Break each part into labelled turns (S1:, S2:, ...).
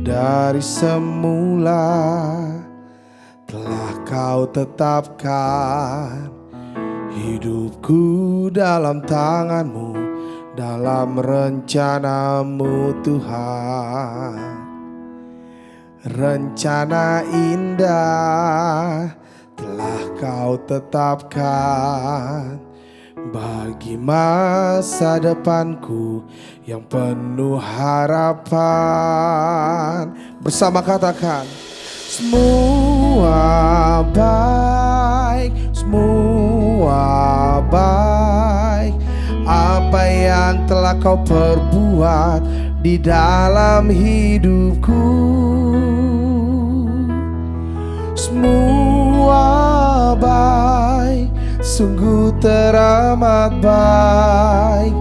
S1: Dari semula telah kau tetapkan hidupku dalam tanganmu, dalam rencanamu Tuhan. Rencana indah telah kau tetapkan bagi masa depanku yang penuh harapan. Bersama katakan, semua baik, semua baik. Apa yang telah kau perbuat di dalam hidupku, semua baik, sungguh teramat baik.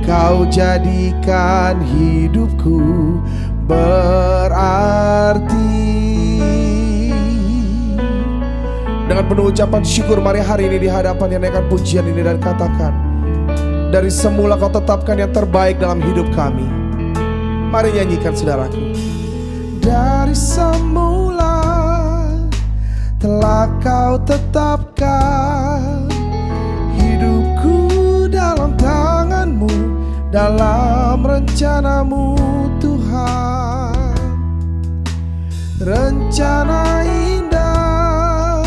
S1: Kau jadikan hidupku berarti. Dengan penuh ucapan syukur, mari hari ini di hadapan yang naikkan pujian ini dan katakan, dari semula kau tetapkan yang terbaik dalam hidup kami. Mari nyanyikan saudaraku. Dari semula telah kau tetapkan hidupku dalam tanganmu, dalam rencanamu Tuhan. Rencana indah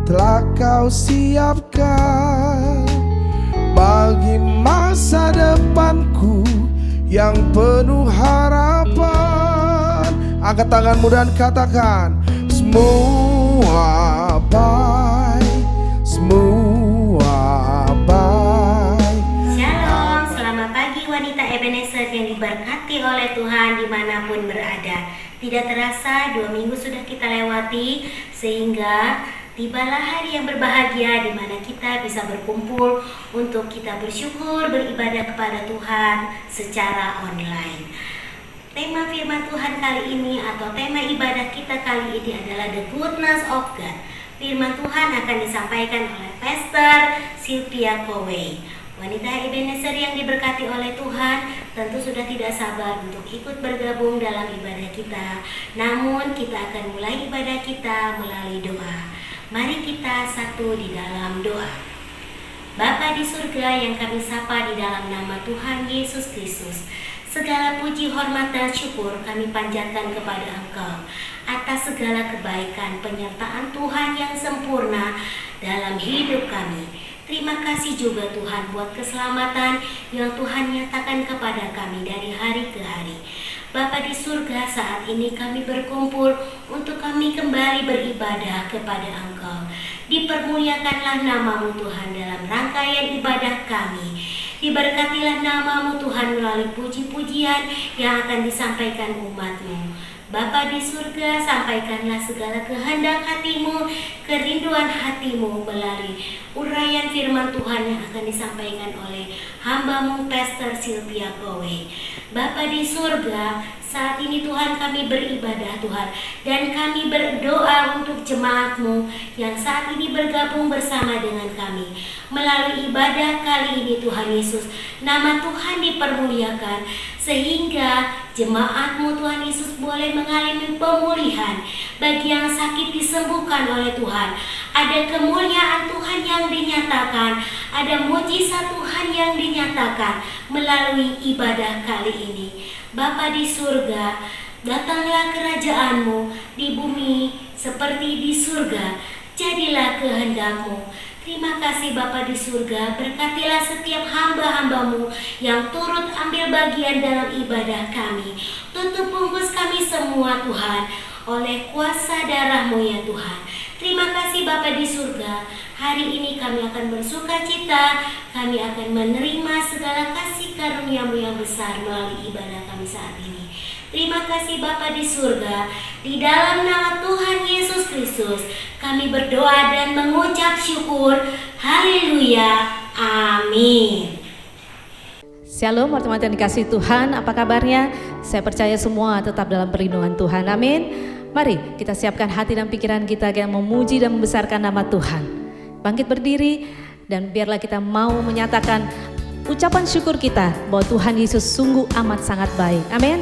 S1: telah kau siapkan bagi masa depanku yang penuh harapan. Angkat tanganmu dan katakan, semua baik, semua baik.
S2: Shalom, selamat pagi wanita Ebenezer yang diberkati oleh Tuhan dimanapun berada. Tidak terasa 2 minggu sudah kita lewati, sehingga tibalah hari yang berbahagia di mana kita bisa berkumpul untuk kita bersyukur, beribadah kepada Tuhan secara online. Tema firman Tuhan kali ini atau tema ibadah kita kali ini adalah The Goodness of God. Firman Tuhan akan disampaikan oleh Pastor Sylvia Kowe. Wanita Ebenezer yang diberkati oleh Tuhan tentu sudah tidak sabar untuk ikut bergabung dalam ibadah kita. Namun kita akan mulai ibadah kita melalui doa. Mari kita satu di dalam doa. Bapa di surga yang kami sapa di dalam nama Tuhan Yesus Kristus, segala puji, hormat, dan syukur kami panjatkan kepada Engkau atas segala kebaikan penyertaan Tuhan yang sempurna dalam hidup kami. Terima kasih juga Tuhan buat keselamatan yang Tuhan nyatakan kepada kami dari hari ke hari. Bapa di surga, saat ini kami berkumpul untuk kami kembali beribadah kepada Engkau. Dipermuliakanlah namamu Tuhan dalam rangkaian ibadah kami. Diberkatilah namamu Tuhan melalui puji-pujian yang akan disampaikan umatmu. Bapa di surga, sampaikanlah segala kehendak hatimu, kerinduan hatimu melalui uraian firman Tuhan yang akan disampaikan oleh hambamu Pastor Sylvia Kowe. Bapa di surga, saat ini Tuhan kami beribadah Tuhan, dan kami berdoa untuk jemaat-Mu yang saat ini bergabung bersama dengan kami. Melalui ibadah kali ini Tuhan Yesus, nama Tuhan dipermuliakan, sehingga jemaat-Mu Tuhan Yesus boleh mengalami pemulihan. Bagi yang sakit disembuhkan oleh Tuhan. Ada kemuliaan Tuhan yang dinyatakan, ada mujizat Tuhan yang dinyatakan melalui ibadah kali ini. Bapa di surga, datanglah kerajaan-Mu di bumi seperti di surga. Jadilah kehendak-Mu. Terima kasih Bapa di surga, berkatilah setiap hamba-hamba-Mu yang turut ambil bagian dalam ibadah kami. Tutup bungkus kami semua Tuhan oleh kuasa darah-Mu ya Tuhan. Terima kasih Bapa di surga, hari ini kami akan bersuka cita, kami akan menerima segala kasih karunia-Mu yang besar melalui ibadah kami saat ini. Terima kasih Bapa di surga, di dalam nama Tuhan Yesus Kristus kami berdoa dan mengucap syukur. Haleluya, amin.
S3: Shalom teman-teman yang dikasih Tuhan, apa kabarnya? Saya percaya semua tetap dalam perlindungan Tuhan, amin. Mari kita siapkan hati dan pikiran kita yang memuji dan membesarkan nama Tuhan. Bangkit berdiri dan biarlah kita mau menyatakan ucapan syukur kita bahwa Tuhan Yesus sungguh amat sangat baik, amin.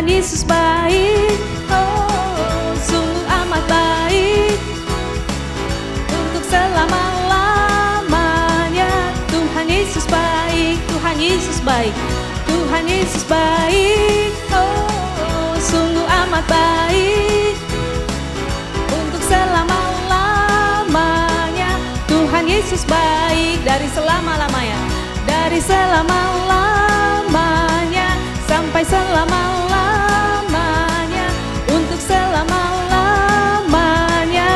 S3: Tuhan Yesus baik, oh sungguh amat baik. Untuk selama-lamanya Tuhan Yesus baik, Tuhan Yesus baik, Tuhan Yesus baik, oh sungguh amat baik. Untuk selama-lamanya Tuhan Yesus baik. Dari selama-lamanya, dari selama-lamanya sampai selama-lamanya, untuk selama-lamanya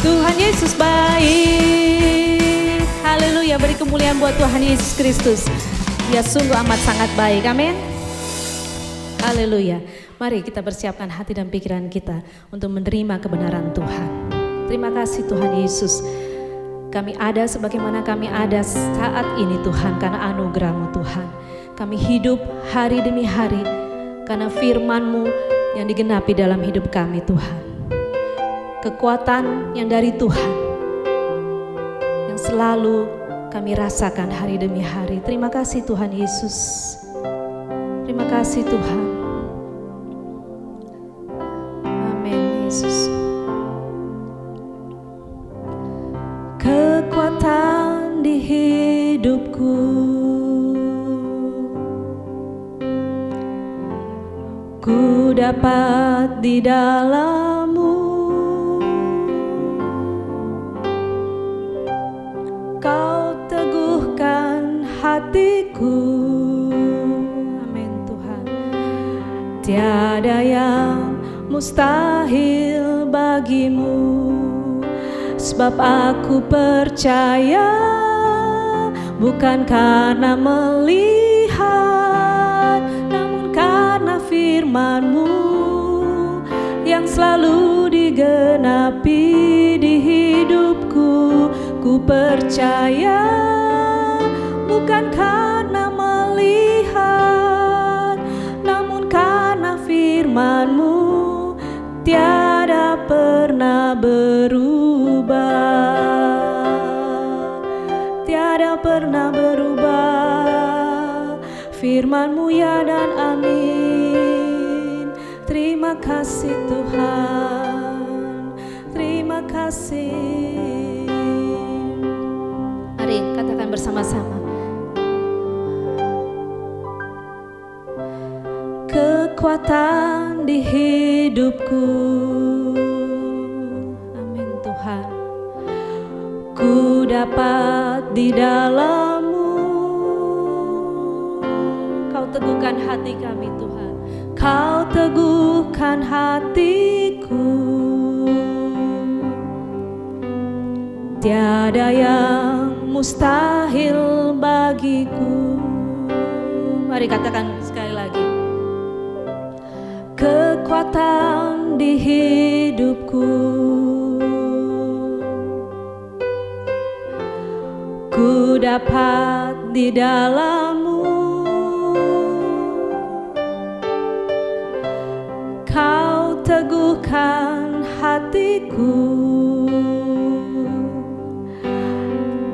S3: Tuhan Yesus baik. Haleluya, beri kemuliaan buat Tuhan Yesus Kristus. Dia sungguh amat sangat baik, amin. Haleluya. Mari kita persiapkan hati dan pikiran kita untuk menerima kebenaran Tuhan. Terima kasih Tuhan Yesus. Kami ada sebagaimana kami ada saat ini Tuhan, karena anugerah-Mu Tuhan. Kami hidup hari demi hari karena firman-Mu yang digenapi dalam hidup kami Tuhan. Kekuatan yang dari Tuhan yang selalu kami rasakan hari demi hari. Terima kasih Tuhan Yesus. Terima kasih Tuhan. Amin Yesus. Kekuatan di hidupku, ku dapat di dalam-Mu. Kau teguhkan hatiku, amin Tuhan. Tiada yang mustahil bagi-Mu. Sebab aku percaya, bukan karena melihat, namun karena firman-Mu yang selalu digenapi di hidupku. Ku percaya, bukan karena melihat, namun karena firman-Mu tiada pernah berubah, tiada pernah berubah. Firman-Mu ya dan amin. Terima kasih Tuhan, terima kasih. Mari katakan bersama-sama. Kekuatan di hidupku, amin Tuhan. Ku dapat di dalam-Mu. Kau teguhkan hati kami Tuhan, Kau teguhkan hatiku. Tiada yang mustahil bagiku. Mari katakan sekali lagi. Kekuatan di hidupku, ku dapat di dalam-Mu. Kau teguhkan hatiku.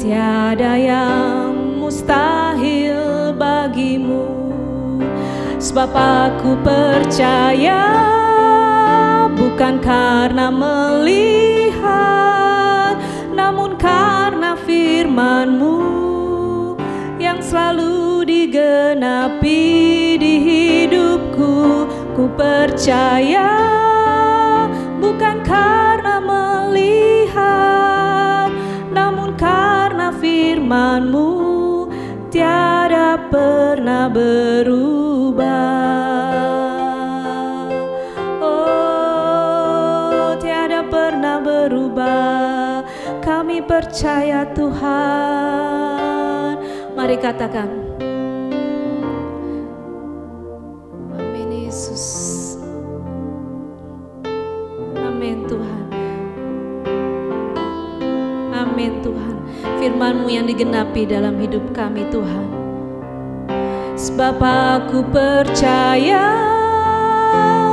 S3: Tiada yang mustahil bagi-Mu. Sebab aku percaya, bukan karena melihat, namun karena firman-Mu yang selalu digenapi di hidupku. Ku percaya, bukan karena melihat, namun karena firman-Mu tiada pernah berubah. Oh, tiada pernah berubah. Kami percaya Tuhan. Mari katakan. Amin Yesus. Amin Tuhan. Amin Tuhan. Firman-Mu yang digenapi dalam hidup kami Tuhan. Sebab aku percaya,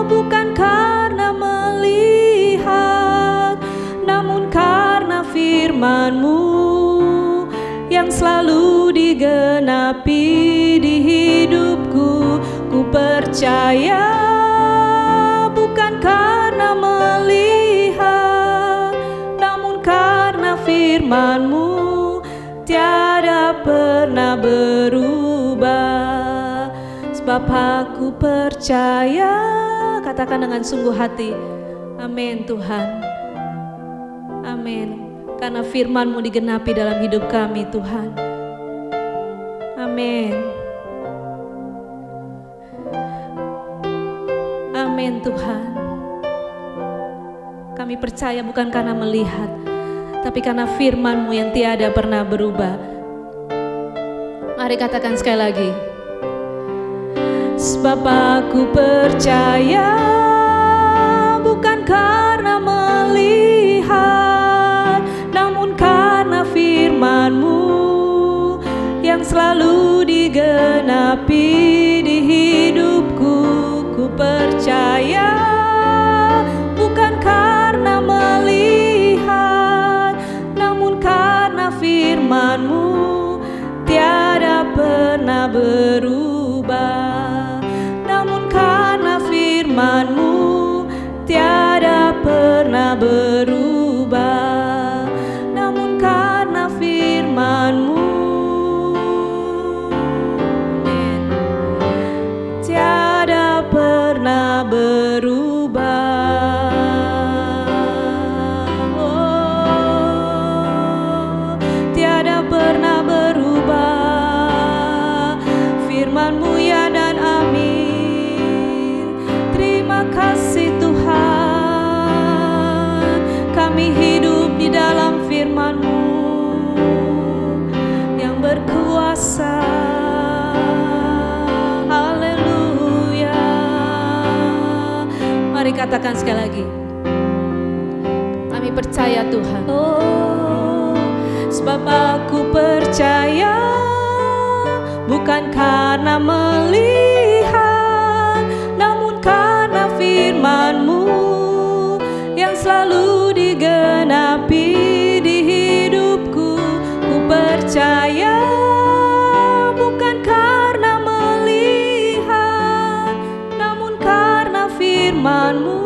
S3: bukan karena melihat, namun karena firman-Mu yang selalu digenapi di hidupku. Ku percaya, percaya, bukan karena melihat, namun karena firman-Mu tiada pernah berubah. Sebab aku percaya, katakan dengan sungguh hati, amin Tuhan. Amin. Karena firman-Mu digenapi dalam hidup kami Tuhan. Amin. Amin Tuhan. Kami percaya bukan karena melihat, tapi karena firman-Mu yang tiada pernah berubah. Mari katakan sekali lagi. Sebab aku percaya, bukan karena melihat, namun karena firman-Mu yang selalu digenapi di hidupku. Ku percaya, bukan karena melihat, namun karena firman-Mu tiada pernah berubah. Namun karena firman-Mu tiada pernah berubah. Namun karena firman-Mu tiada pernah berubah. Oh, tiada pernah berubah. Firman-Mu ya dan amin. Terima kasih Tuhan. Kami hidup di dalam firman-Mu yang berkuasa. Mari katakan sekali lagi. Kami percaya Tuhan. Oh, sebab aku percaya, bukan karena melihat, namun karena firman-Mu yang selalu digenapi di hidupku. Ku percaya, bukan karena melihat, namun karena firman-Mu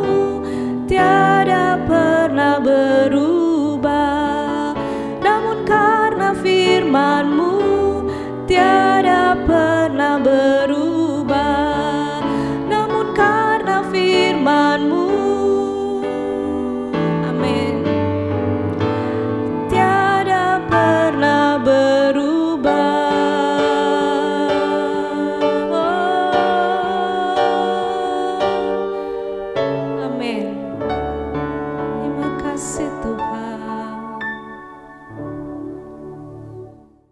S3: tiada pernah berubah. Namun karena firman-Mu tiada pernah berubah. Namun karena firman-Mu, amin, tiada pernah berubah.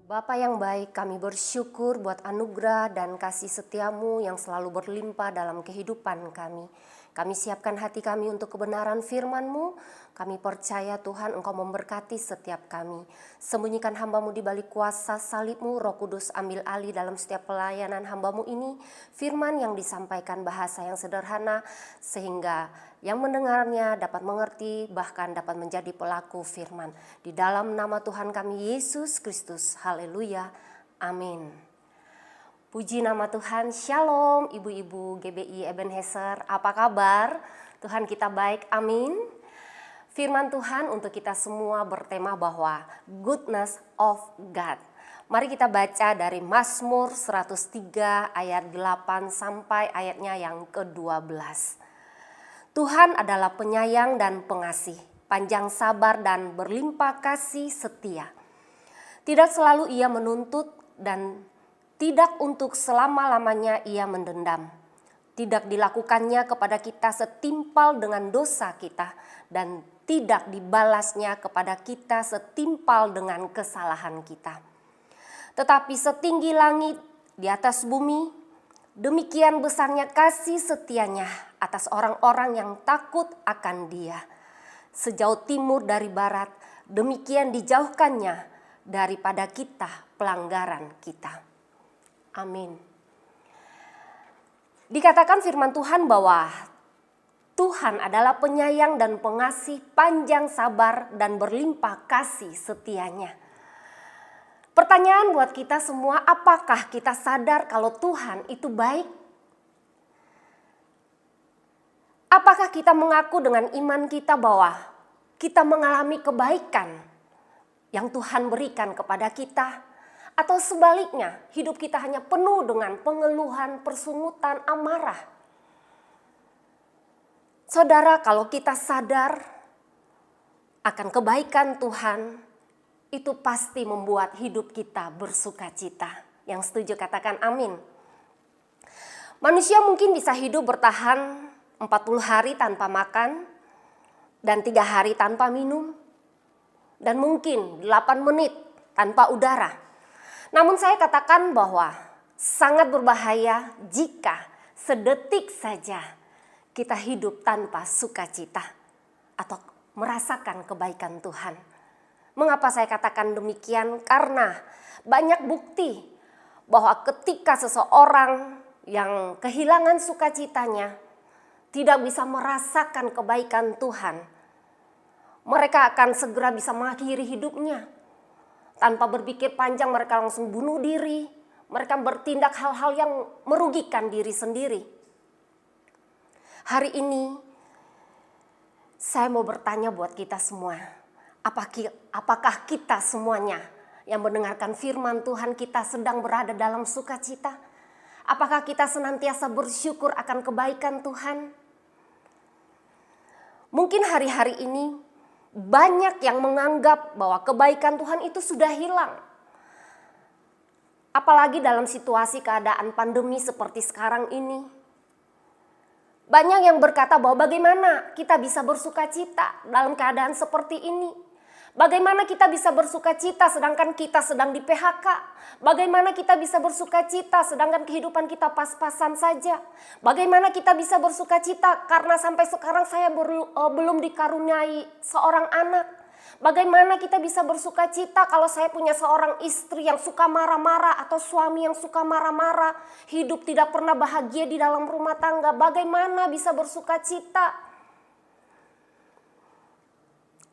S4: Bapa yang baik, kami bersyukur buat anugerah dan kasih setia-Mu yang selalu berlimpah dalam kehidupan kami. Kami siapkan hati kami untuk kebenaran firman-Mu. Kami percaya Tuhan Engkau memberkati setiap kami. Sembunyikan hamba-Mu di balik kuasa salib-Mu. Roh Kudus ambil alih dalam setiap pelayanan hamba-Mu ini. Firman yang disampaikan bahasa yang sederhana sehingga yang mendengarnya dapat mengerti, bahkan dapat menjadi pelaku firman. Di dalam nama Tuhan kami Yesus Kristus. Haleluya. Amin. Puji nama Tuhan. Shalom ibu-ibu GBI Ebenezer. Apa kabar? Tuhan kita baik. Amin. Firman Tuhan untuk kita semua bertema bahwa goodness of God. Mari kita baca dari Mazmur 103 ayat 8 sampai ayatnya yang ke-12. Tuhan adalah penyayang dan pengasih, panjang sabar dan berlimpah kasih setia. Tidak selalu ia menuntut dan tidak untuk selama-lamanya ia mendendam. Tidak dilakukannya kepada kita setimpal dengan dosa kita dan tidak dibalasnya kepada kita setimpal dengan kesalahan kita. Tetapi setinggi langit di atas bumi, demikian besarnya kasih setianya atas orang-orang yang takut akan Dia. Sejauh timur dari barat, demikian dijauhkannya daripada kita pelanggaran kita. Amin. Dikatakan firman Tuhan bahwa Tuhan adalah penyayang dan pengasih, panjang sabar dan berlimpah kasih setianya. Pertanyaan buat kita semua, apakah kita sadar kalau Tuhan itu baik? Apakah kita mengaku dengan iman kita bahwa kita mengalami kebaikan yang Tuhan berikan kepada kita? Atau sebaliknya, hidup kita hanya penuh dengan pengeluhan, persungutan, amarah? Saudara, kalau kita sadar akan kebaikan Tuhan, itu pasti membuat hidup kita bersuka cita. Yang setuju katakan amin. Manusia mungkin bisa hidup bertahan 40 hari tanpa makan dan 3 hari tanpa minum, dan mungkin 8 menit tanpa udara. Namun saya katakan bahwa sangat berbahaya jika sedetik saja kita hidup tanpa sukacita atau merasakan kebaikan Tuhan. Mengapa saya katakan demikian? Karena banyak bukti bahwa ketika seseorang yang kehilangan sukacitanya tidak bisa merasakan kebaikan Tuhan, mereka akan segera bisa mengakhiri hidupnya. Tanpa berpikir panjang mereka langsung bunuh diri. Mereka bertindak hal-hal yang merugikan diri sendiri. Hari ini saya mau bertanya buat kita semua. Apakah kita semuanya yang mendengarkan firman Tuhan kita sedang berada dalam sukacita? Apakah kita senantiasa bersyukur akan kebaikan Tuhan? Mungkin hari-hari ini banyak yang menganggap bahwa kebaikan Tuhan itu sudah hilang. Apalagi dalam situasi keadaan pandemi seperti sekarang ini. Banyak yang berkata bahwa bagaimana kita bisa bersukacita dalam keadaan seperti ini. Bagaimana kita bisa bersukacita sedangkan kita sedang di PHK? Bagaimana kita bisa bersukacita sedangkan kehidupan kita pas-pasan saja? Bagaimana kita bisa bersukacita karena sampai sekarang saya belum dikaruniai seorang anak? Bagaimana kita bisa bersukacita kalau saya punya seorang istri yang suka marah-marah atau suami yang suka marah-marah, hidup tidak pernah bahagia di dalam rumah tangga? Bagaimana bisa bersukacita?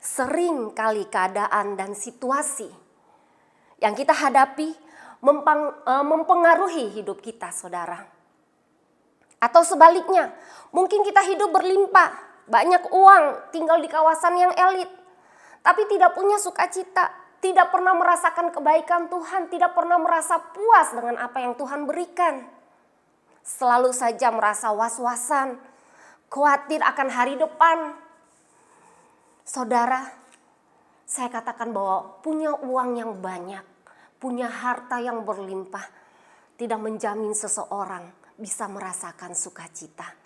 S4: Sering kali keadaan dan situasi yang kita hadapi mempengaruhi hidup kita, saudara. Atau sebaliknya, mungkin kita hidup berlimpah, banyak uang, tinggal di kawasan yang elit, tapi tidak punya sukacita, tidak pernah merasakan kebaikan Tuhan, tidak pernah merasa puas dengan apa yang Tuhan berikan. Selalu saja merasa was-wasan, khawatir akan hari depan. Saudara, saya katakan bahwa punya uang yang banyak, punya harta yang berlimpah, tidak menjamin seseorang bisa merasakan sukacita,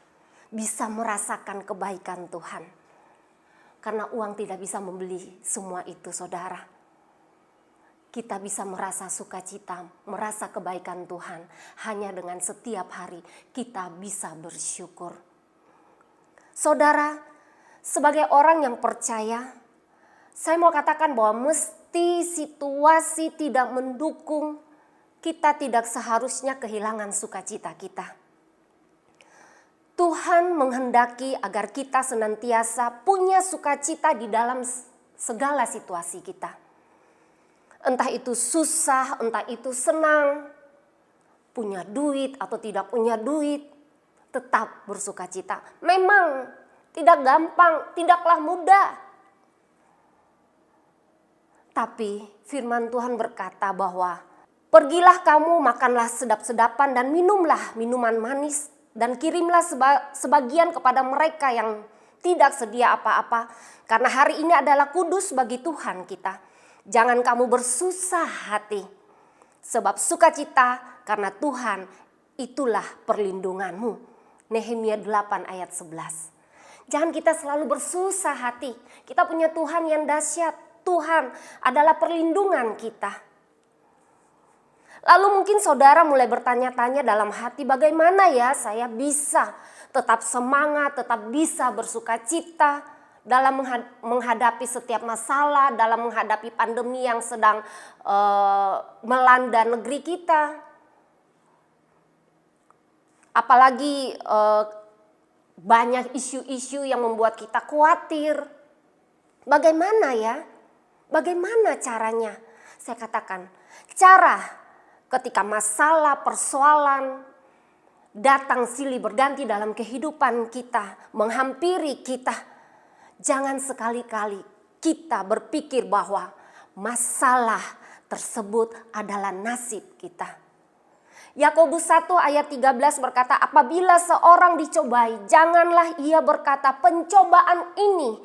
S4: bisa merasakan kebaikan Tuhan. Karena uang tidak bisa membeli semua itu, saudara. Kita bisa merasa sukacita, merasa kebaikan Tuhan hanya dengan setiap hari kita bisa bersyukur. Saudara, sebagai orang yang percaya, saya mau katakan bahwa mesti situasi tidak mendukung, kita tidak seharusnya kehilangan sukacita kita. Tuhan menghendaki agar kita senantiasa punya sukacita di dalam segala situasi kita. Entah itu susah, entah itu senang, punya duit atau tidak punya duit, tetap bersukacita. Memang tidak gampang, tidaklah mudah. Tapi firman Tuhan berkata bahwa pergilah kamu, makanlah sedap-sedapan dan minumlah minuman manis. Dan kirimlah sebagian kepada mereka yang tidak sedia apa-apa. Karena hari ini adalah kudus bagi Tuhan kita. Jangan kamu bersusah hati. Sebab sukacita karena Tuhan itulah perlindunganmu. Nehemia 8 ayat 11. Jangan kita selalu bersusah hati. Kita punya Tuhan yang dahsyat. Tuhan adalah perlindungan kita. Lalu mungkin saudara mulai bertanya-tanya dalam hati, bagaimana ya saya bisa tetap semangat, tetap bisa bersuka cita dalam menghadapi setiap masalah, dalam menghadapi pandemi yang sedang melanda negeri kita. Apalagi banyak isu-isu yang membuat kita khawatir. Bagaimana ya? Bagaimana caranya? Saya katakan, cara ketika masalah, persoalan datang silih berganti dalam kehidupan kita, menghampiri kita, jangan sekali-kali kita berpikir bahwa masalah tersebut adalah nasib kita. Yakobus 1 ayat 13 berkata, apabila seorang dicobai, janganlah ia berkata pencobaan ini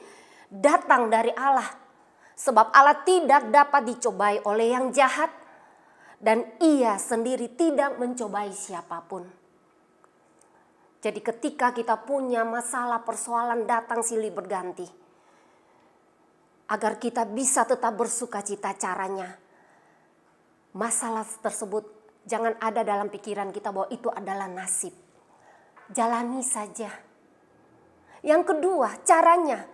S4: datang dari Allah. Sebab Allah tidak dapat dicobai oleh yang jahat dan ia sendiri tidak mencobai siapapun. Jadi ketika kita punya masalah persoalan datang silih berganti, agar kita bisa tetap bersukacita caranya, masalah tersebut jangan ada dalam pikiran kita bahwa itu adalah nasib. Jalani saja. Yang kedua, caranya,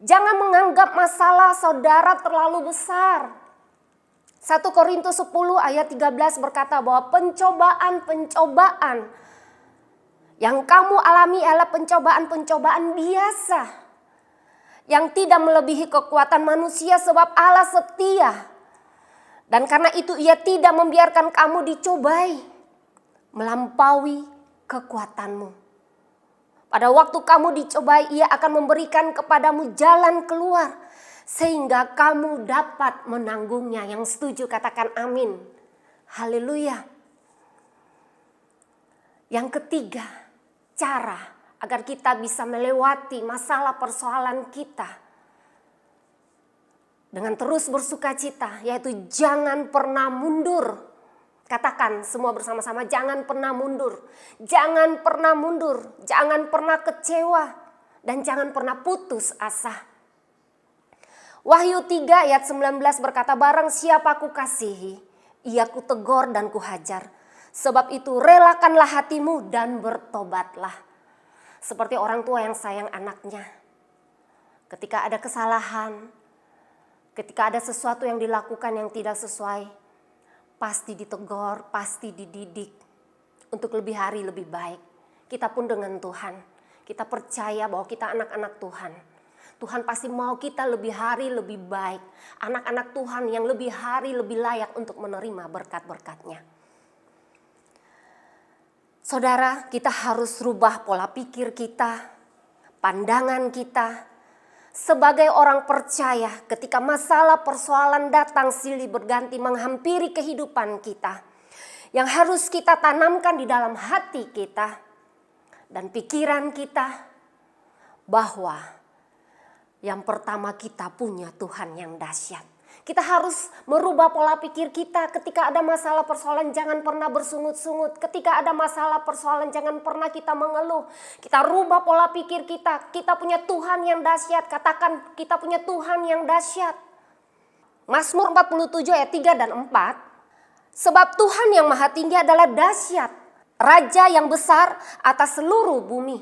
S4: jangan menganggap masalah saudara terlalu besar. 1 Korintus 10 ayat 13 berkata bahwa pencobaan-pencobaan yang kamu alami adalah pencobaan-pencobaan biasa. Yang tidak melebihi kekuatan manusia sebab Allah setia. Dan karena itu ia tidak membiarkan kamu dicobai melampaui kekuatanmu. Pada waktu kamu dicobai, ia akan memberikan kepadamu jalan keluar sehingga kamu dapat menanggungnya. Yang setuju katakan amin. Haleluya. Yang ketiga, cara agar kita bisa melewati masalah persoalan kita dengan terus bersukacita, yaitu jangan pernah mundur. Katakan semua bersama-sama, jangan pernah mundur. Jangan pernah mundur, jangan pernah kecewa, dan jangan pernah putus asa. Wahyu 3 ayat 19 berkata, barang siapa ku kasihi, ia ku tegur dan ku hajar. Sebab itu relakanlah hatimu dan bertobatlah. Seperti orang tua yang sayang anaknya. Ketika ada kesalahan, ketika ada sesuatu yang dilakukan yang tidak sesuai, pasti ditegur, pasti dididik untuk lebih hari lebih baik. Kita pun dengan Tuhan, kita percaya bahwa kita anak-anak Tuhan. Tuhan pasti mau kita lebih hari lebih baik. Anak-anak Tuhan yang lebih hari lebih layak untuk menerima berkat-berkat-Nya. Saudara, kita harus rubah pola pikir kita, pandangan kita. Sebagai orang percaya, ketika masalah persoalan datang silih berganti menghampiri kehidupan kita, yang harus kita tanamkan di dalam hati kita dan pikiran kita, bahwa yang pertama kita punya Tuhan yang dahsyat. Kita harus merubah pola pikir kita. Ketika ada masalah persoalan jangan pernah bersungut-sungut. Ketika ada masalah persoalan jangan pernah kita mengeluh. Kita rubah pola pikir kita. Kita punya Tuhan yang dahsyat. Katakan kita punya Tuhan yang dahsyat. Mazmur 47 ayat 3 dan 4. Sebab Tuhan yang maha tinggi adalah dahsyat. Raja yang besar atas seluruh bumi.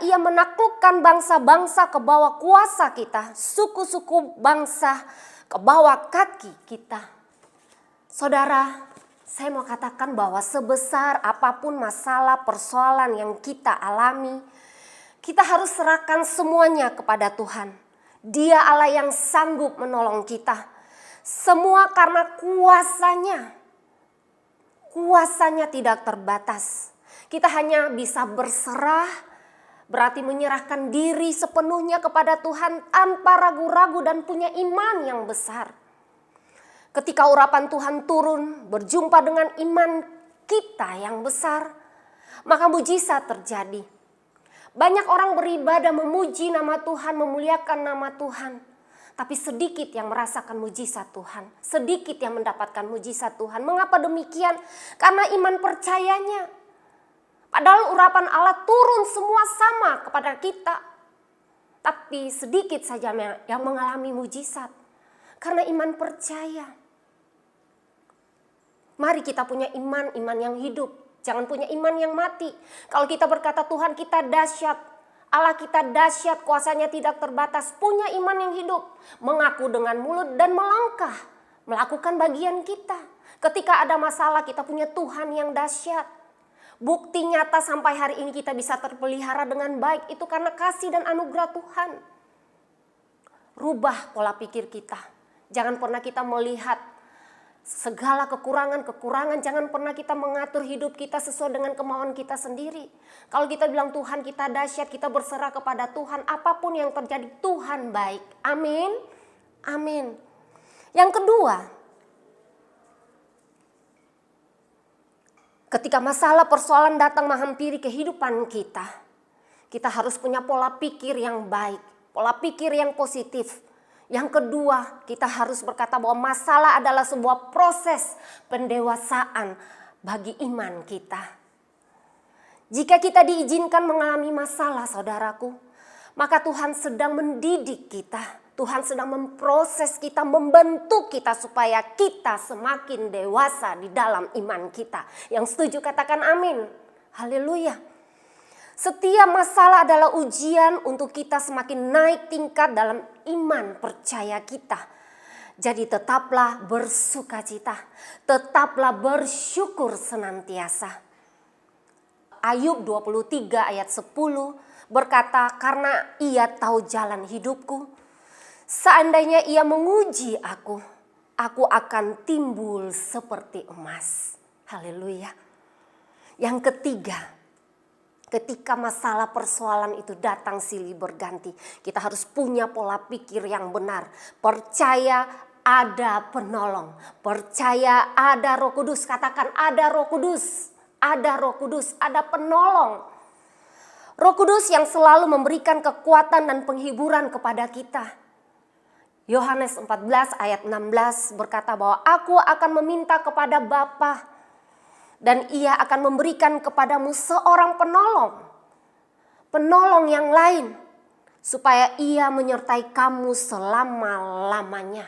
S4: Ia menaklukkan bangsa-bangsa ke bawah kuasa kita. Suku-suku bangsa ke bawah kaki kita. Saudara, saya mau katakan bahwa sebesar apapun masalah persoalan yang kita alami, kita harus serahkan semuanya kepada Tuhan. Dia Allah yang sanggup menolong kita. Semua karena kuasanya. Kuasanya tidak terbatas. Kita hanya bisa berserah, berarti menyerahkan diri sepenuhnya kepada Tuhan tanpa ragu-ragu dan punya iman yang besar. Ketika urapan Tuhan turun berjumpa dengan iman kita yang besar, maka mujizat terjadi. Banyak orang beribadah memuji nama Tuhan, memuliakan nama Tuhan. Tapi sedikit yang merasakan mujizat Tuhan. Sedikit yang mendapatkan mujizat Tuhan. Mengapa demikian? Karena iman percayanya. Padahal urapan Allah turun semua sama kepada kita. Tapi sedikit saja yang mengalami mujizat. Karena iman percaya. Mari kita punya iman yang hidup. Jangan punya iman yang mati. Kalau kita berkata Tuhan kita dahsyat. Allah kita dahsyat, kuasanya tidak terbatas. Punya iman yang hidup. Mengaku dengan mulut dan melangkah. Melakukan bagian kita. Ketika ada masalah kita punya Tuhan yang dahsyat. Bukti nyata sampai hari ini kita bisa terpelihara dengan baik itu karena kasih dan anugerah Tuhan. Rubah pola pikir kita. Jangan pernah kita melihat Segala kekurangan-kekurangan, jangan pernah kita mengatur hidup kita sesuai dengan kemauan kita sendiri. Kalau kita bilang Tuhan kita dahsyat, kita berserah kepada Tuhan, apapun yang terjadi Tuhan baik. Amin. Amin. Yang kedua, ketika masalah persoalan datang menghampiri kehidupan kita, kita harus punya pola pikir yang baik, pola pikir yang positif. Yang kedua, kita harus berkata bahwa masalah adalah sebuah proses pendewasaan bagi iman kita. Jika kita diizinkan mengalami masalah, saudaraku, maka Tuhan sedang mendidik kita. Tuhan sedang memproses kita, membentuk kita supaya kita semakin dewasa di dalam iman kita. Yang setuju katakan amin. Haleluya. Setiap masalah adalah ujian untuk kita semakin naik tingkat dalam iman percaya kita. Jadi tetaplah bersukacita, tetaplah bersyukur senantiasa. Ayub 23 ayat 10 berkata, karena ia tahu jalan hidupku, seandainya ia menguji aku akan timbul seperti emas. Haleluya. Yang ketiga, ketika masalah persoalan itu datang silih berganti, kita harus punya pola pikir yang benar. Percaya ada penolong, percaya ada Roh Kudus. Katakan ada Roh Kudus, ada Roh Kudus, ada penolong. Roh Kudus yang selalu memberikan kekuatan dan penghiburan kepada kita. Yohanes 14 ayat 16 berkata bahwa aku akan meminta kepada Bapa dan ia akan memberikan kepadamu seorang penolong. Penolong yang lain. Supaya ia menyertai kamu selama-lamanya.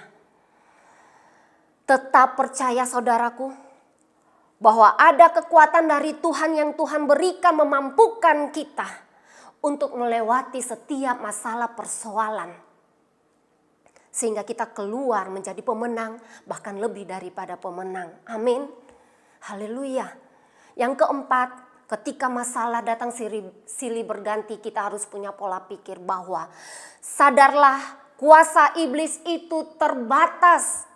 S4: Tetap percaya saudaraku. Bahwa ada kekuatan dari Tuhan yang Tuhan berikan memampukan kita. Untuk melewati setiap masalah persoalan. Sehingga kita keluar menjadi pemenang. Bahkan lebih daripada pemenang. Amin. Haleluya. Yang keempat, ketika masalah datang silih berganti, kita harus punya pola pikir bahwa sadarlah kuasa iblis itu terbatas.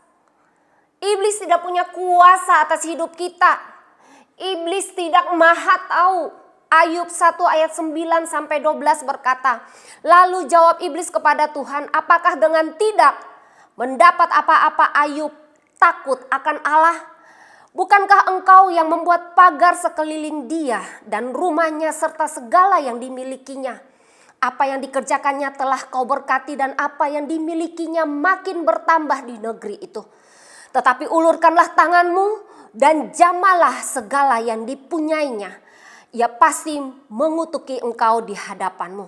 S4: Iblis tidak punya kuasa atas hidup kita. Iblis tidak maha tahu. Ayub 1 ayat 9 sampai 12 berkata, lalu jawab iblis kepada Tuhan, apakah dengan tidak mendapat apa-apa Ayub takut akan Allah? Bukankah engkau yang membuat pagar sekeliling dia dan rumahnya serta segala yang dimilikinya? Apa yang dikerjakannya telah kau berkati dan apa yang dimilikinya makin bertambah di negeri itu. Tetapi ulurkanlah tanganmu dan jamalah segala yang dipunyainya. Ia pasti mengutuki engkau di hadapanmu.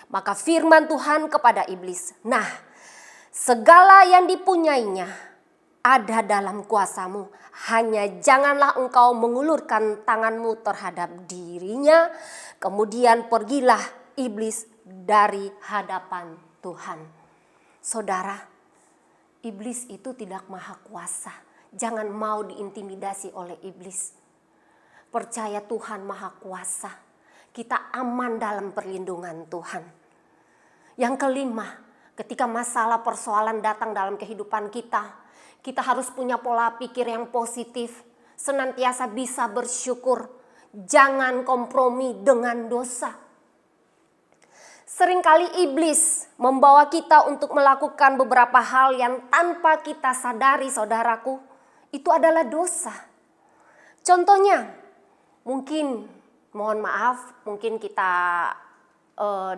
S4: Maka firman Tuhan kepada iblis, nah segala yang dipunyainya ada dalam kuasamu. Hanya janganlah engkau mengulurkan tanganmu terhadap dirinya. Kemudian pergilah iblis dari hadapan Tuhan. Saudara, iblis itu tidak maha kuasa. Jangan mau diintimidasi oleh iblis. Percaya Tuhan maha kuasa. Kita aman dalam perlindungan Tuhan. Yang kelima, ketika masalah persoalan datang dalam kehidupan kita, kita harus punya pola pikir yang positif, senantiasa bisa bersyukur, jangan kompromi dengan dosa. Seringkali iblis membawa kita untuk melakukan beberapa hal yang tanpa kita sadari, saudaraku, itu adalah dosa. Contohnya, mungkin mohon maaf, mungkin kita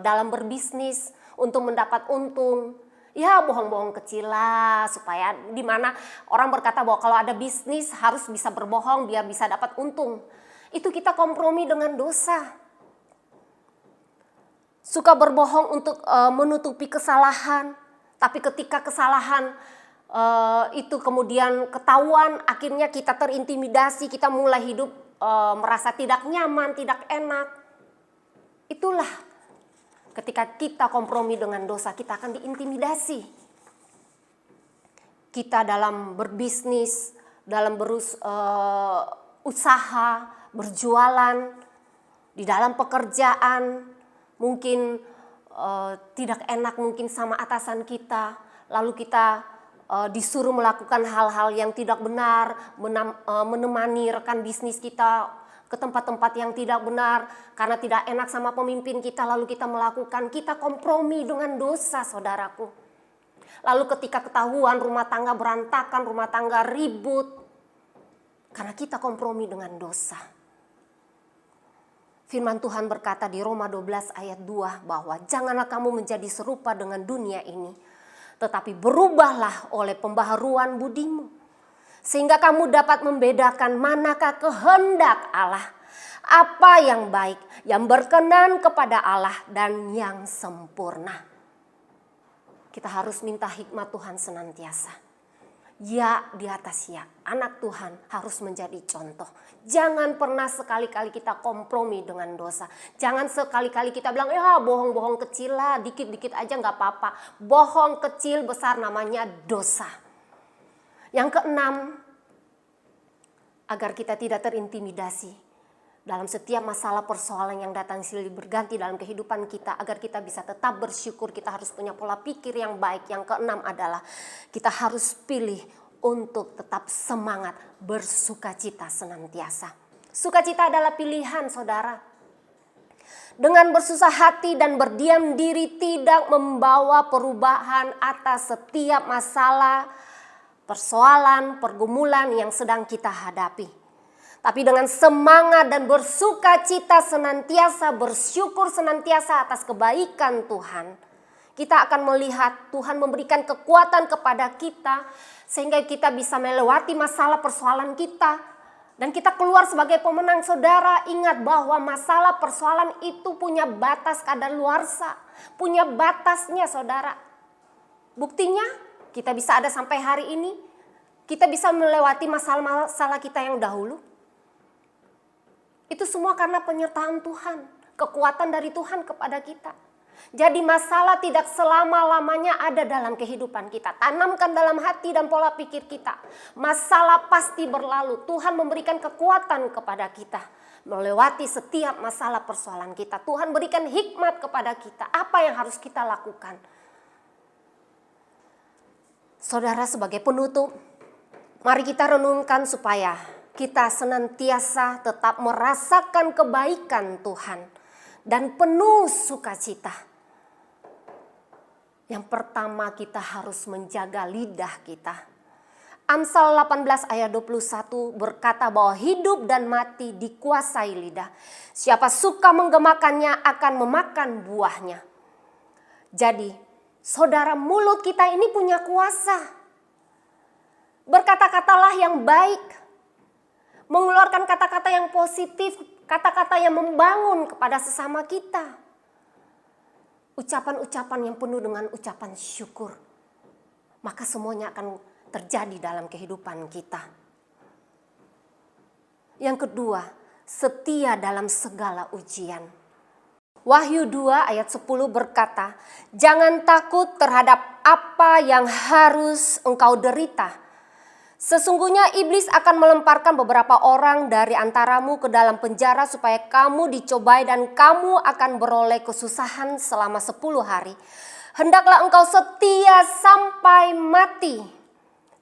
S4: dalam berbisnis untuk mendapat untung, ya bohong-bohong kecil lah, supaya dimana orang berkata bahwa kalau ada bisnis harus bisa berbohong biar bisa dapat untung. Itu kita kompromi dengan dosa. Suka berbohong untuk menutupi kesalahan. Tapi ketika kesalahan itu kemudian ketahuan, akhirnya kita terintimidasi, kita mulai hidup merasa tidak nyaman, tidak enak. Itulah. Ketika kita kompromi dengan dosa, kita akan diintimidasi. Kita dalam berbisnis, dalam usaha, berjualan, di dalam pekerjaan, mungkin tidak enak mungkin sama atasan kita. Lalu kita disuruh melakukan hal-hal yang tidak benar, menemani rekan bisnis kita ke tempat-tempat yang tidak benar, karena tidak enak sama pemimpin kita, lalu kita melakukan, kita kompromi dengan dosa, saudaraku. Lalu ketika ketahuan rumah tangga berantakan, rumah tangga ribut, karena kita kompromi dengan dosa. Firman Tuhan berkata di Roma 12 ayat 2 bahwa janganlah kamu menjadi serupa dengan dunia ini, tetapi berubahlah oleh pembaharuan budimu, sehingga kamu dapat membedakan manakah kehendak Allah, apa yang baik, yang berkenan kepada Allah, dan yang sempurna. Kita harus minta hikmat Tuhan senantiasa. Ya di atas ya, anak Tuhan harus menjadi contoh. Jangan pernah sekali-kali kita kompromi dengan dosa. Jangan sekali-kali kita bilang, ya bohong-bohong kecil lah, dikit-dikit aja gak apa-apa. Bohong kecil besar namanya dosa. Yang keenam, agar kita tidak terintimidasi dalam setiap masalah persoalan yang datang silih berganti dalam kehidupan kita, agar kita bisa tetap bersyukur, kita harus punya pola pikir yang baik. Yang keenam adalah kita harus pilih untuk tetap semangat bersukacita senantiasa. Sukacita adalah pilihan, saudara. Dengan bersusah hati dan berdiam diri tidak membawa perubahan atas setiap masalah, persoalan, pergumulan yang sedang kita hadapi. Tapi dengan semangat dan bersukacita senantiasa, bersyukur senantiasa atas kebaikan Tuhan, kita akan melihat Tuhan memberikan kekuatan kepada kita sehingga kita bisa melewati masalah persoalan kita dan kita keluar sebagai pemenang. Saudara, ingat bahwa masalah persoalan itu punya batas kadaluarsa, punya batasnya, saudara. Buktinya kita bisa ada sampai hari ini, kita bisa melewati masalah-masalah kita yang dahulu. Itu semua karena penyertaan Tuhan, kekuatan dari Tuhan kepada kita. Jadi masalah tidak selama-lamanya ada dalam kehidupan kita. Tanamkan dalam hati dan pola pikir kita. Masalah pasti berlalu. Tuhan memberikan kekuatan kepada kita melewati setiap masalah persoalan kita. Tuhan berikan hikmat kepada kita. Apa yang harus kita lakukan? Saudara, sebagai penutup, mari kita renungkan supaya kita senantiasa tetap merasakan kebaikan Tuhan dan penuh sukacita. Yang pertama, kita harus menjaga lidah kita. Amsal 18 ayat 21 berkata bahwa hidup dan mati dikuasai lidah. Siapa suka menggemakannya akan memakan buahnya. Jadi, saudara, mulut kita ini punya kuasa. Berkata-katalah yang baik. Mengeluarkan kata-kata yang positif, kata-kata yang membangun kepada sesama kita. Ucapan-ucapan yang penuh dengan ucapan syukur. Maka semuanya akan terjadi dalam kehidupan kita. Yang kedua, setia dalam segala ujian. Wahyu 2 ayat 10 berkata, jangan takut terhadap apa yang harus engkau derita. Sesungguhnya iblis akan melemparkan beberapa orang dari antaramu ke dalam penjara supaya kamu dicobai dan kamu akan beroleh kesusahan selama 10 hari. Hendaklah engkau setia sampai mati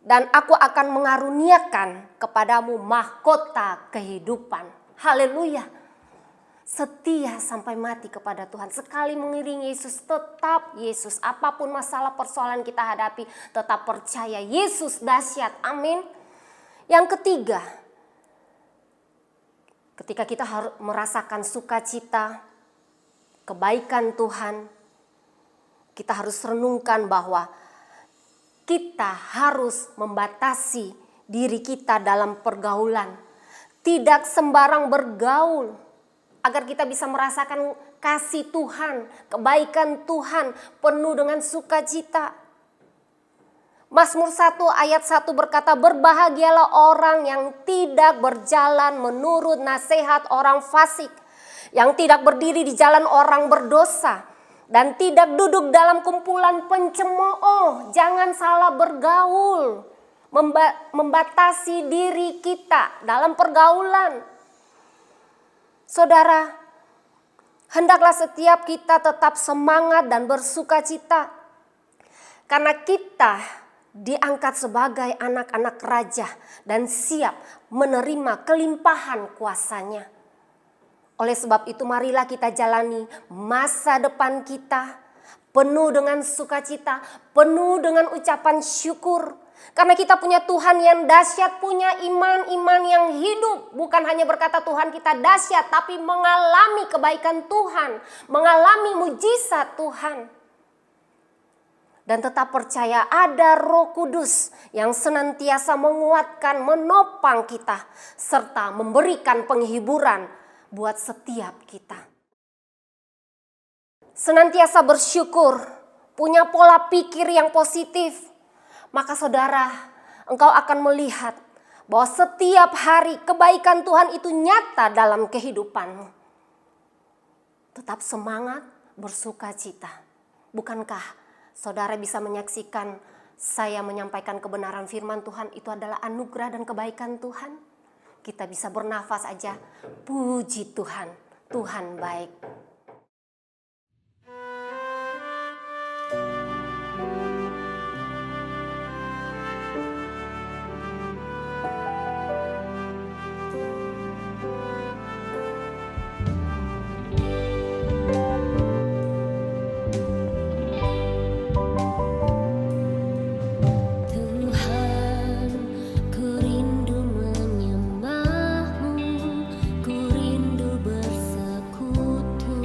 S4: dan aku akan mengaruniakan kepadamu mahkota kehidupan. Haleluya. Setia sampai mati kepada Tuhan. Sekali mengiringi Yesus, tetap Yesus. Apapun masalah persoalan kita hadapi, tetap percaya Yesus dahsyat. Amin. Yang ketiga, ketika kita harus merasakan sukacita, kebaikan Tuhan, kita harus renungkan bahwa kita harus membatasi diri kita dalam pergaulan. Tidak sembarang bergaul. Agar kita bisa merasakan kasih Tuhan, kebaikan Tuhan penuh dengan sukacita. Mazmur 1 ayat 1 berkata, berbahagialah orang yang tidak berjalan menurut nasihat orang fasik, yang tidak berdiri di jalan orang berdosa, dan tidak duduk dalam kumpulan pencemooh. Jangan salah bergaul, membatasi diri kita dalam pergaulan. Saudara, hendaklah setiap kita tetap semangat dan bersukacita. Karena kita diangkat sebagai anak-anak raja dan siap menerima kelimpahan kuasanya. Oleh sebab itu marilah kita jalani masa depan kita penuh dengan sukacita, penuh dengan ucapan syukur. Karena kita punya Tuhan yang dahsyat, punya iman-iman yang hidup. Bukan hanya berkata Tuhan kita dahsyat, tapi mengalami kebaikan Tuhan, mengalami mujizat Tuhan. Dan tetap percaya ada Roh Kudus yang senantiasa menguatkan, menopang kita, serta memberikan penghiburan buat setiap kita. Senantiasa bersyukur, punya pola pikir yang positif, maka saudara, engkau akan melihat bahwa setiap hari kebaikan Tuhan itu nyata dalam kehidupanmu. Tetap semangat, bersuka cita. Bukankah saudara bisa menyaksikan saya menyampaikan kebenaran firman Tuhan itu adalah anugerah dan kebaikan Tuhan? Kita bisa bernafas aja, puji Tuhan, Tuhan baik.
S5: Ku rindu bersekutu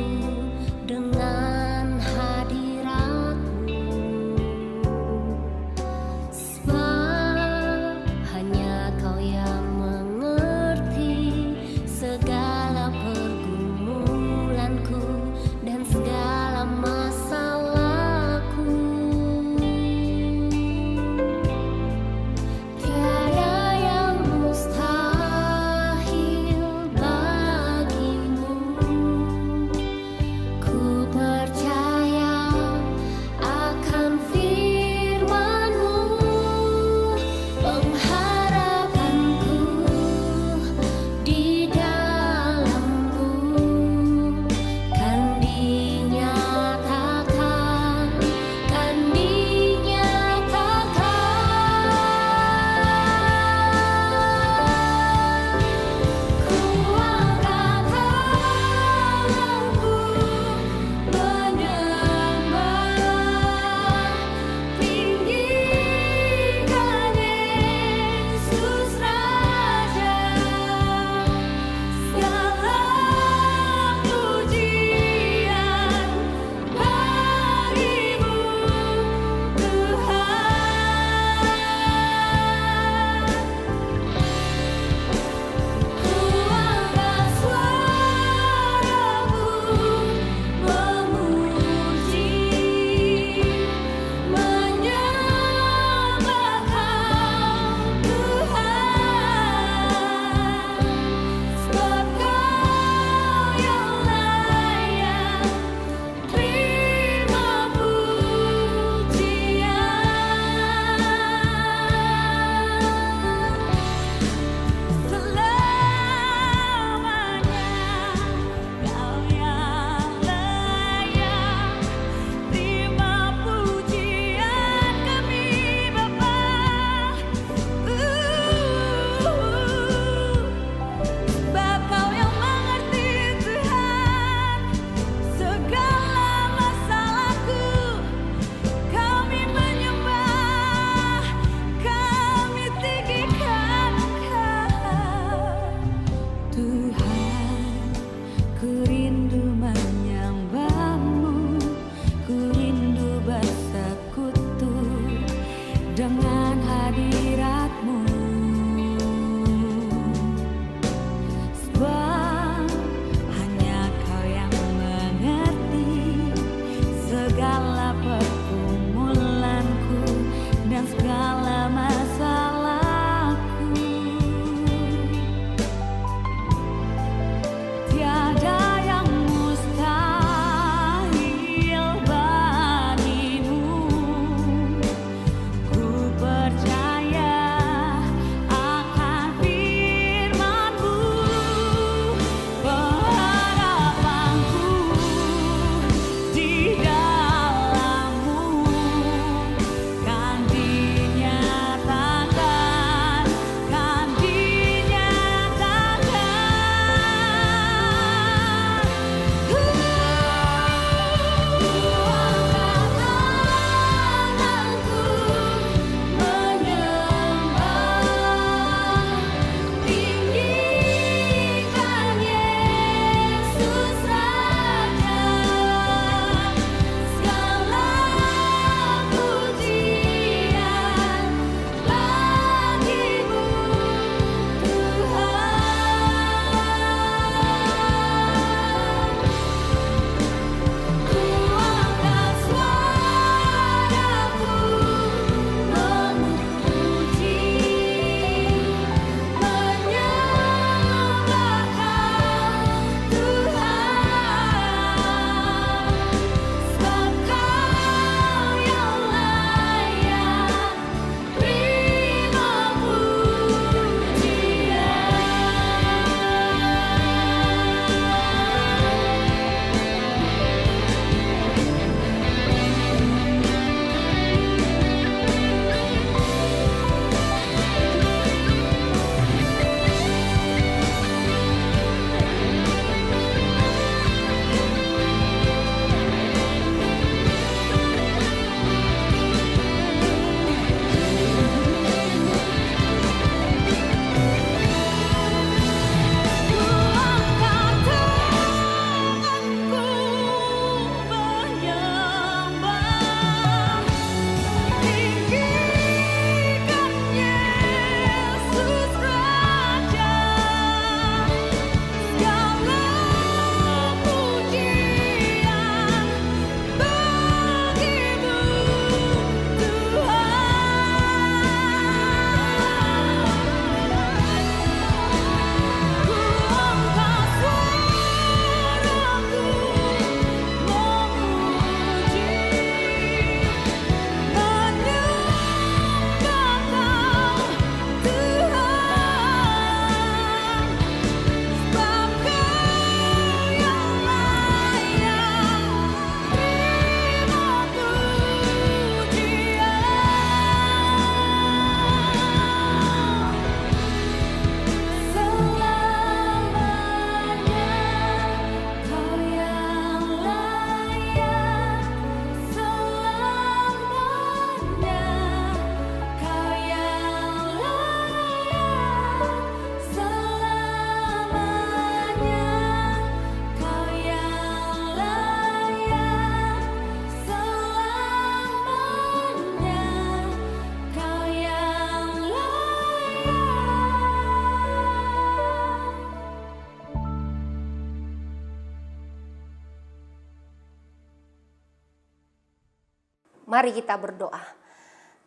S4: Mari kita berdoa.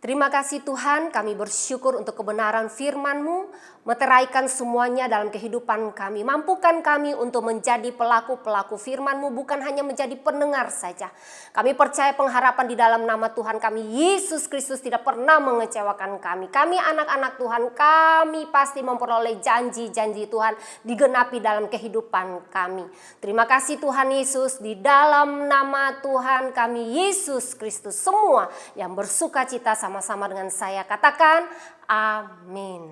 S4: Terima kasih Tuhan, kami bersyukur untuk kebenaran firman-Mu, meteraikan semuanya dalam kehidupan kami. Mampukan kami untuk menjadi pelaku-pelaku firman-Mu, bukan hanya menjadi pendengar saja. Kami percaya pengharapan di dalam nama Tuhan kami, Yesus Kristus, tidak pernah mengecewakan kami. Kami anak-anak Tuhan, kami pasti memperoleh janji-janji Tuhan digenapi dalam kehidupan kami. Terima kasih Tuhan Yesus, di dalam nama Tuhan kami, Yesus Kristus. Semua yang bersuka cita sama-sama dengan saya katakan amin.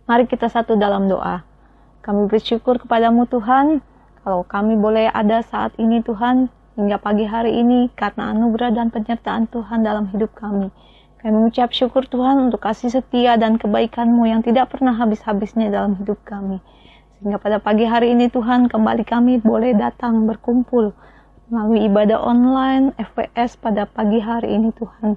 S5: Mari kita satu dalam doa. Kami bersyukur kepadamu Tuhan, kalau kami boleh ada saat ini Tuhan, hingga pagi hari ini karena anugerah dan penyertaan Tuhan dalam hidup kami. Kami mengucap syukur Tuhan untuk kasih setia dan kebaikan-Mu yang tidak pernah habis-habisnya dalam hidup kami. Sehingga pada pagi hari ini Tuhan, kembali kami boleh datang berkumpul melalui ibadah online FWS pada pagi hari ini Tuhan.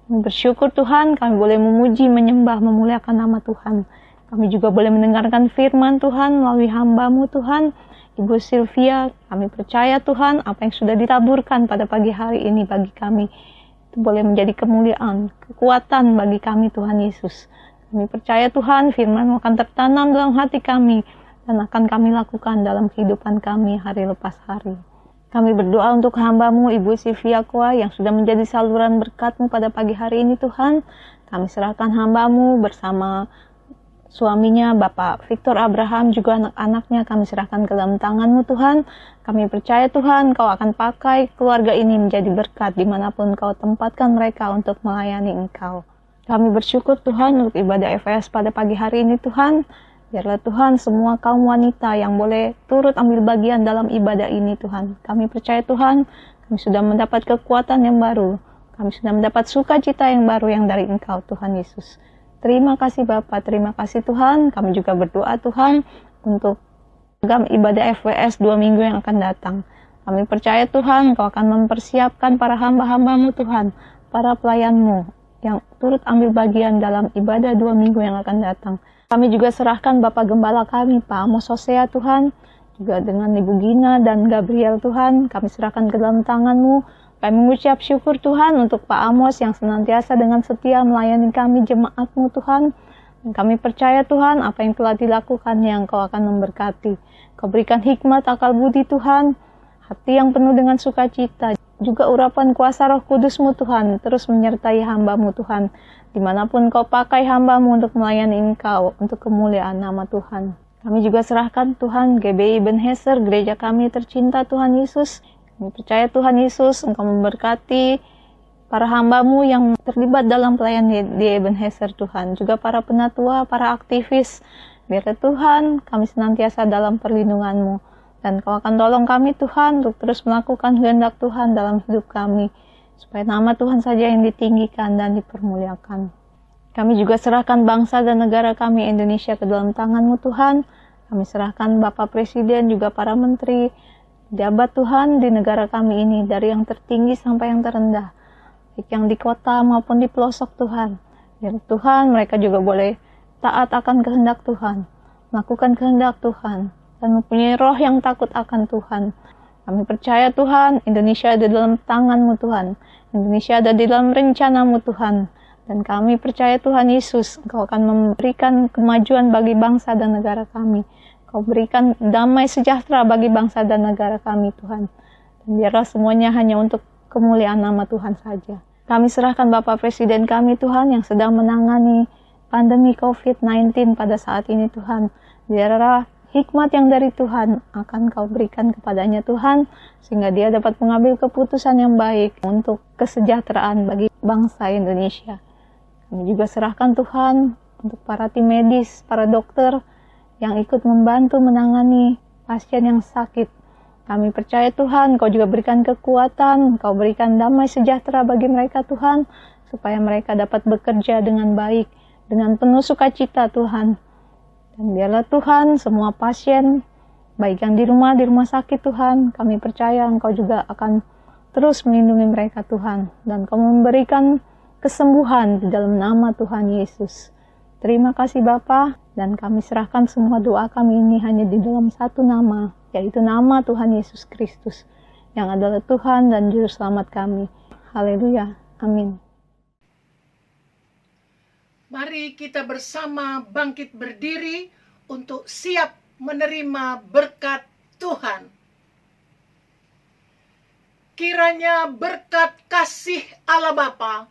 S5: Kami bersyukur Tuhan, kami boleh memuji, menyembah, memuliakan nama Tuhan. Kami juga boleh mendengarkan firman Tuhan melalui hamba-Mu Tuhan, Ibu Sylvia. Kami percaya Tuhan, apa yang sudah ditaburkan pada pagi hari ini bagi kami, itu boleh menjadi kemuliaan, kekuatan bagi kami Tuhan Yesus. Kami percaya Tuhan, firman-Mu akan tertanam dalam hati kami, dan akan kami lakukan dalam kehidupan kami hari lepas hari. Kami berdoa untuk hamba-Mu Ibu Sylvia Koa yang sudah menjadi saluran berkat-Mu pada pagi hari ini Tuhan. Kami serahkan hamba-Mu bersama suaminya Bapak Victor Abraham, juga anak-anaknya kami serahkan ke dalam tangan-Mu Tuhan. Kami percaya Tuhan, Kau akan pakai keluarga ini menjadi berkat dimanapun Kau tempatkan mereka untuk melayani Engkau. Kami bersyukur Tuhan untuk ibadah FWS pada pagi hari ini Tuhan. Biarlah Tuhan semua kaum wanita yang boleh turut ambil bagian dalam ibadah ini Tuhan. Kami percaya Tuhan, kami sudah mendapat kekuatan yang baru. Kami sudah mendapat sukacita yang baru yang dari Engkau Tuhan Yesus. Terima kasih Bapa, terima kasih Tuhan. Kami juga berdoa Tuhan untuk program ibadah FWS 2 minggu yang akan datang. Kami percaya Tuhan, Kau akan mempersiapkan para hamba-hamba-Mu Tuhan, para pelayan-Mu yang turut ambil bagian dalam ibadah 2 minggu yang akan datang. Kami juga serahkan Bapak Gembala kami, Pak Amos Hosea Tuhan, juga dengan Ibu Gina dan Gabriel Tuhan, kami serahkan ke dalam tangan-Mu. Kami mengucap syukur Tuhan untuk Pak Amos yang senantiasa dengan setia melayani kami jemaat-Mu Tuhan. Dan kami percaya Tuhan, apa yang telah dilakukan yang Kau akan memberkati. Kau berikan hikmat, akal budi Tuhan, hati yang penuh dengan sukacita, juga urapan kuasa Roh Kudus-Mu Tuhan, terus menyertai hamba-Mu Tuhan. Dimanapun Kau pakai hamba-Mu untuk melayani Engkau, untuk kemuliaan nama Tuhan. Kami juga serahkan Tuhan GBI Ebenezer, gereja kami tercinta Tuhan Yesus. Kami percaya Tuhan Yesus, Engkau memberkati para hamba-Mu yang terlibat dalam pelayanan di Ebenezer Tuhan. Juga para penatua, para aktivis. Biarlah Tuhan, kami senantiasa dalam perlindungan-Mu. Dan Kau akan tolong kami Tuhan untuk terus melakukan kehendak Tuhan dalam hidup kami. Supaya nama Tuhan saja yang ditinggikan dan dipermuliakan. Kami juga serahkan bangsa dan negara kami Indonesia ke dalam tangan-Mu Tuhan. Kami serahkan Bapak Presiden juga para menteri, jabat Tuhan di negara kami ini, dari yang tertinggi sampai yang terendah, baik yang di kota maupun di pelosok Tuhan. Biar Tuhan mereka juga boleh taat akan kehendak Tuhan, melakukan kehendak Tuhan, dan mempunyai roh yang takut akan Tuhan. Kami percaya Tuhan, Indonesia ada dalam tangan-Mu Tuhan. Indonesia ada di dalam rencana-Mu Tuhan. Dan kami percaya Tuhan Yesus, Engkau akan memberikan kemajuan bagi bangsa dan negara kami. Engkau berikan damai sejahtera bagi bangsa dan negara kami Tuhan. Dan biarlah semuanya hanya untuk kemuliaan nama Tuhan saja. Kami serahkan Bapak Presiden kami Tuhan yang sedang menangani pandemi COVID-19 pada saat ini Tuhan. Biarlah hikmat yang dari Tuhan akan Kau berikan kepadanya Tuhan, sehingga dia dapat mengambil keputusan yang baik untuk kesejahteraan bagi bangsa Indonesia. Kami juga serahkan Tuhan untuk para tim medis, para dokter yang ikut membantu menangani pasien yang sakit. Kami percaya Tuhan, Kau juga berikan kekuatan, Kau berikan damai sejahtera bagi mereka Tuhan, supaya mereka dapat bekerja dengan baik, dengan penuh sukacita Tuhan. Dan biarlah Tuhan, semua pasien, baik yang di rumah sakit Tuhan, kami percaya Engkau juga akan terus melindungi mereka Tuhan. Dan Kau memberikan kesembuhan di dalam nama Tuhan Yesus. Terima kasih Bapa, dan kami serahkan semua doa kami ini hanya di dalam satu nama, yaitu nama Tuhan Yesus Kristus. yang adalah Tuhan dan Juru Selamat kami. Haleluya. Amin.
S6: Mari kita bersama bangkit berdiri untuk siap menerima berkat Tuhan. Kiranya berkat kasih Allah Bapa,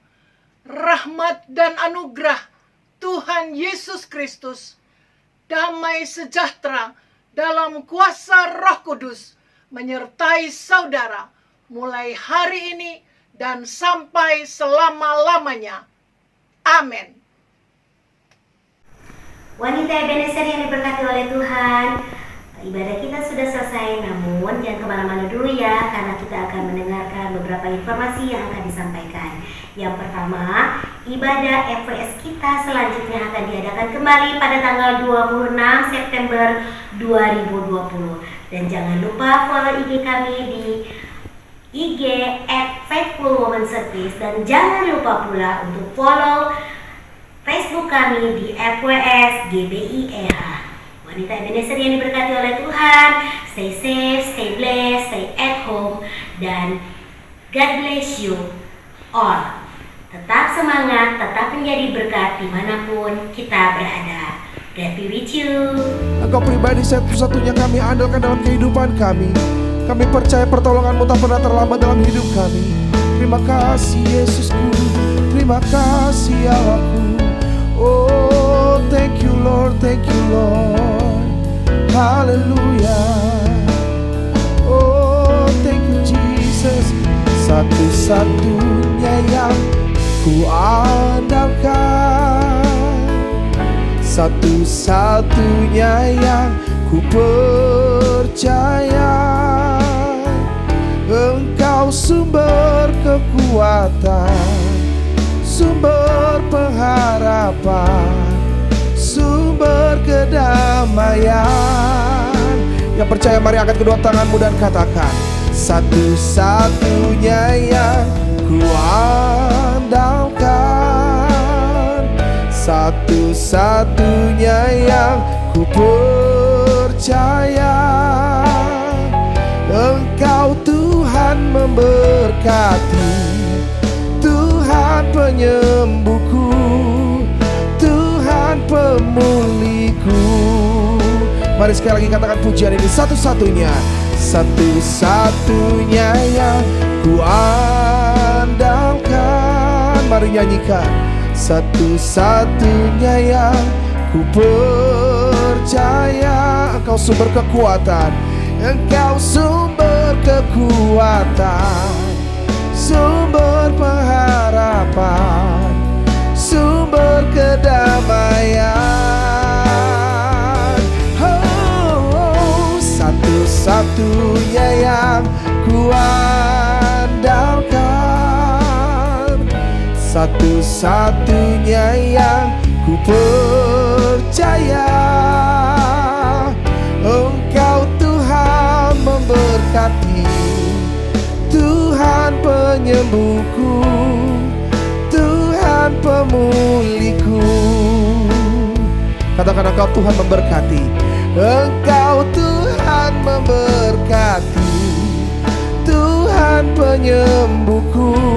S6: rahmat dan anugerah Tuhan Yesus Kristus, damai sejahtera dalam kuasa Roh Kudus menyertai saudara mulai hari ini dan sampai selama-lamanya. Amin.
S2: Wanita Ebenezer yang diberkati oleh Tuhan, ibadah kita sudah selesai, namun jangan kemana-mana dulu ya, karena kita akan mendengarkan beberapa informasi yang akan disampaikan. Yang pertama, ibadah FWS kita selanjutnya akan diadakan kembali pada tanggal 26 September 2020. Dan jangan lupa follow IG kami di IG @faithfulwomanservice, dan jangan lupa pula untuk follow Facebook kami di FWS GBIEH. Wanita Ebenezer yang diberkati oleh Tuhan, stay safe, stay blessed, stay at home, dan God bless you all. Tetap semangat, tetap menjadi berkat dimanapun kita berada. God be with you.
S1: Engkau pribadi satu-satunya kami andalkan dalam kehidupan kami. Kami percaya pertolongan-Mu tak pernah terlambat dalam hidup kami. Terima kasih Yesusku, terima kasih Allahku. Oh, thank you Lord, thank you Lord. Hallelujah. Oh, thank you Jesus. Satu-satunya yang ku andalkan, satu-satunya yang ku percaya. Engkau sumber kekuatan, sumber pengharapan, sumber kedamaian. Yang percaya mari angkat kedua tanganmu dan katakan, satu-satunya yang ku andalkan, satu-satunya yang ku percaya. Engkau Tuhan memberkati, Tuhan penyembuhku, Tuhan pemulihku. Mari sekali lagi katakan pujian ini, satu-satunya, satu-satunya yang ku andalkan. Mari nyanyikan, satu-satunya yang ku percaya. Engkau sumber kekuatan, Engkau sumber kekuatan, sumber pengharapan, sumber kedamaian. Oh, satu-satunya yang ku andalkan, satu-satunya yang ku percaya. Engkau Tuhan memberkati, Tuhan penyembuhku, Tuhan pemulihku. Katakan, Engkau Tuhan memberkati, Engkau Tuhan memberkati, Tuhan penyembuhku,